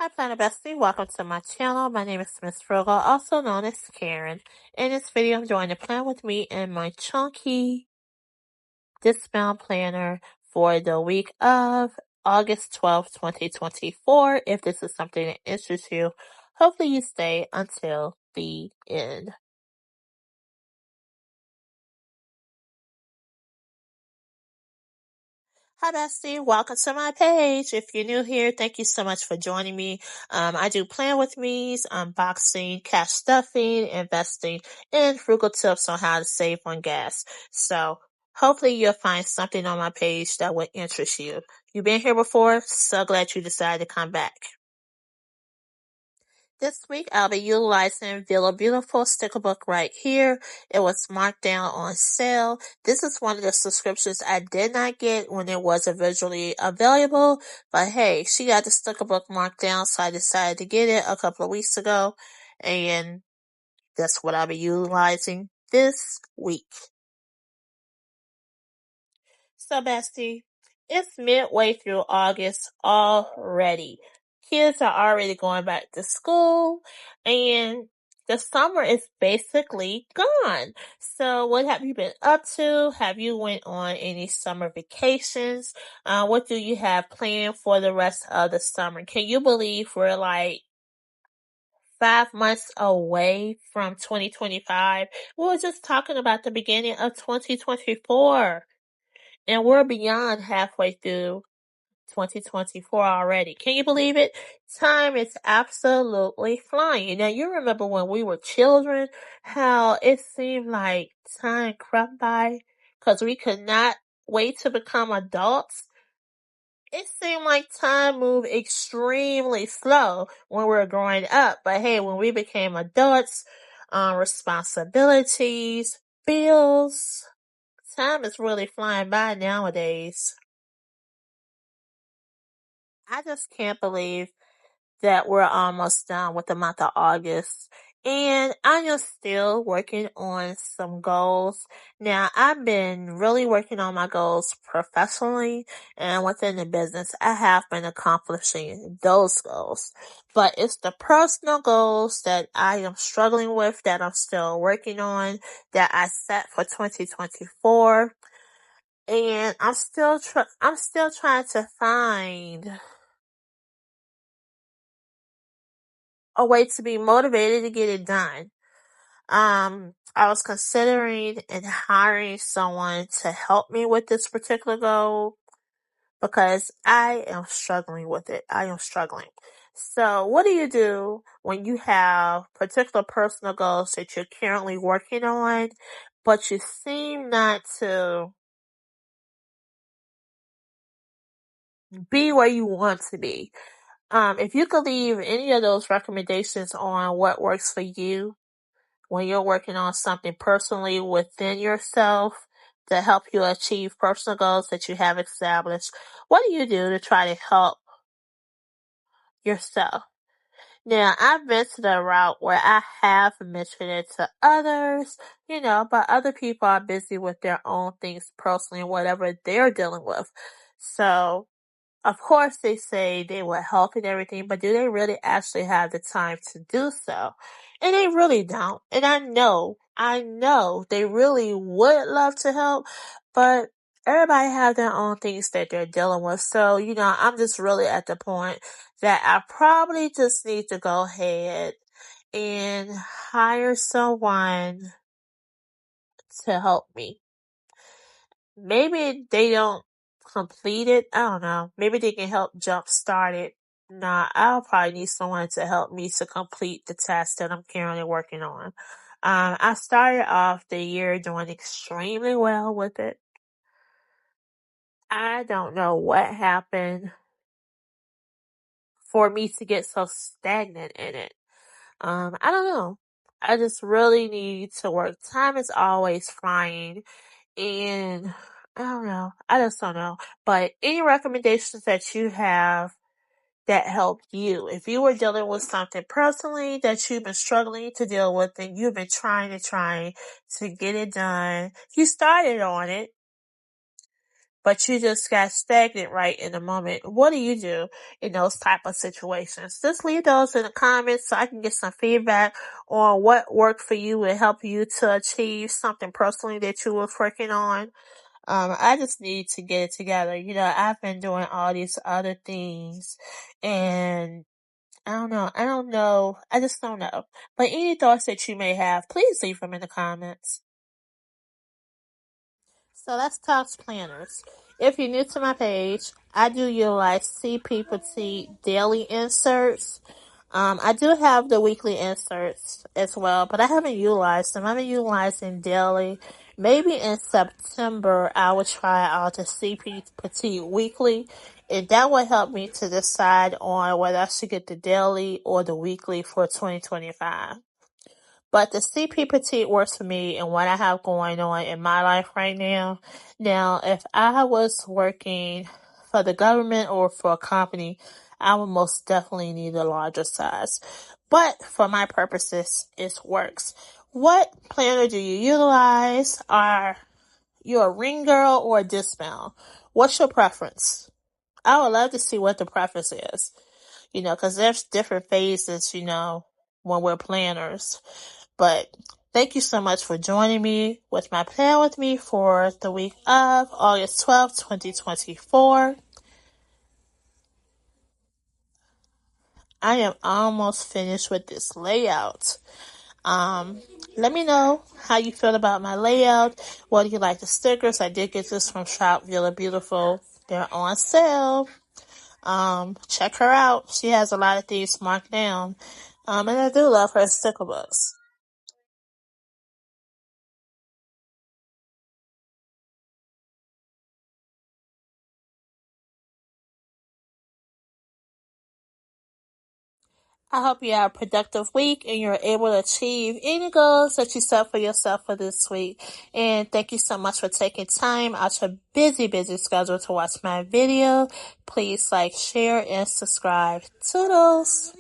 Hi, Planet Bestie. Welcome to my channel. My name is Miss Frugal, also known as Karen. In this video, I'm joining the plan with me in my chunky discount planner for the week of August 12th, 2024. If this is something that interests you, hopefully you stay until the end. Hi, Bestie. Welcome to my page. If you're new here, thank you so much for joining me. I do plan with me's, unboxing, cash stuffing, investing, and frugal tips on how to save on gas. So hopefully you'll find something on my page that will interest you. You've been here before, so glad you decided to come back. This week, I'll be utilizing VillaBeautiful sticker book right here. It was marked down on sale. This is one of the subscriptions I did not get when it was originally available. But hey, she got the sticker book marked down, so I decided to get it a couple of weeks ago. And that's what I'll be utilizing this week. So, Bestie, it's midway through August already. Kids are already going back to school, and the summer is basically gone. So, what have you been up to? Have you went on any summer vacations? What do you have planned for the rest of the summer? Can you believe we're like 5 months away from 2025? We were just talking about the beginning of 2024. And we're beyond halfway through 2024 already. Can you believe it? Time is absolutely flying. Now, you remember when we were children, how it seemed like time crept by because we could not wait to become adults. It seemed like time moved extremely slow when we were growing up. But hey, when we became adults, responsibilities, bills, time is really flying by nowadays. I just can't believe that we're almost done with the month of August. And I am still working on some goals. Now, I've been really working on my goals professionally and within the business. I have been accomplishing those goals. But it's the personal goals that I am struggling with, that I'm still working on, that I set for 2024. And I'm still trying to find a way to be motivated to get it done. I was considering and hiring someone to help me with this particular goal because I am struggling with it. I am struggling. So what do you do when you have particular personal goals that you're currently working on, but you seem not to be where you want to be? If you could leave any of those recommendations on what works for you, when you're working on something personally within yourself to help you achieve personal goals that you have established, what do you do to try to help yourself? Now, I've been to the route where I have mentioned it to others, but other people are busy with their own things personally and whatever they're dealing with. So, of course, they say they will help and everything, but do they really actually have the time to do so? And they really don't. And I know they really would love to help, but everybody have their own things that they're dealing with. So, I'm just really at the point that I probably just need to go ahead and hire someone to help me. Maybe they don't complete it. I don't know. Maybe they can help jumpstart it. Nah, I'll probably need someone to help me to complete the task that I'm currently working on. I started off the year doing extremely well with it. I don't know what happened for me to get so stagnant in it. I don't know. I just really need to work. Time is always flying, and I don't know. I just don't know. But any recommendations that you have that help you? If you were dealing with something personally that you've been struggling to deal with and you've been trying to get it done, you started on it, but you just got stagnant right in the moment. What do you do in those type of situations? Just leave those in the comments so I can get some feedback on what worked for you and help you to achieve something personally that you was working on. I just need to get it together. I've been doing all these other things and I don't know. I don't know. I just don't know. But any thoughts that you may have, please leave them in the comments. So let's talk planners. If you're new to my page, I do utilize CP Petite daily inserts. I do have the weekly inserts as well, but I haven't utilized them. I've been utilizing daily. Maybe in September, I will try out the CP Petite weekly, and that will help me to decide on whether I should get the daily or the weekly for 2025. But the CP Petite works for me and what I have going on in my life right now. Now, if I was working for the government or for a company, I would most definitely need a larger size. But for my purposes, it works. What planner do you utilize? Are you a ring girl or a disc bound? What's your preference? I would love to see what the preference is. Because there's different phases, when we're planners. But thank you so much for joining me with my plan with me for the week of August 12th, 2024. I am almost finished with this layout. Let me know how you feel about my layout. What do you like the stickers? I did get this from Shop VillaBeautiful. They're on sale. Check her out. She has a lot of things marked down. And I do love her sticker books. I hope you have a productive week and you're able to achieve any goals that you set for yourself for this week. And thank you so much for taking time out your busy schedule to watch my video. Please like, share, and subscribe. Toodles!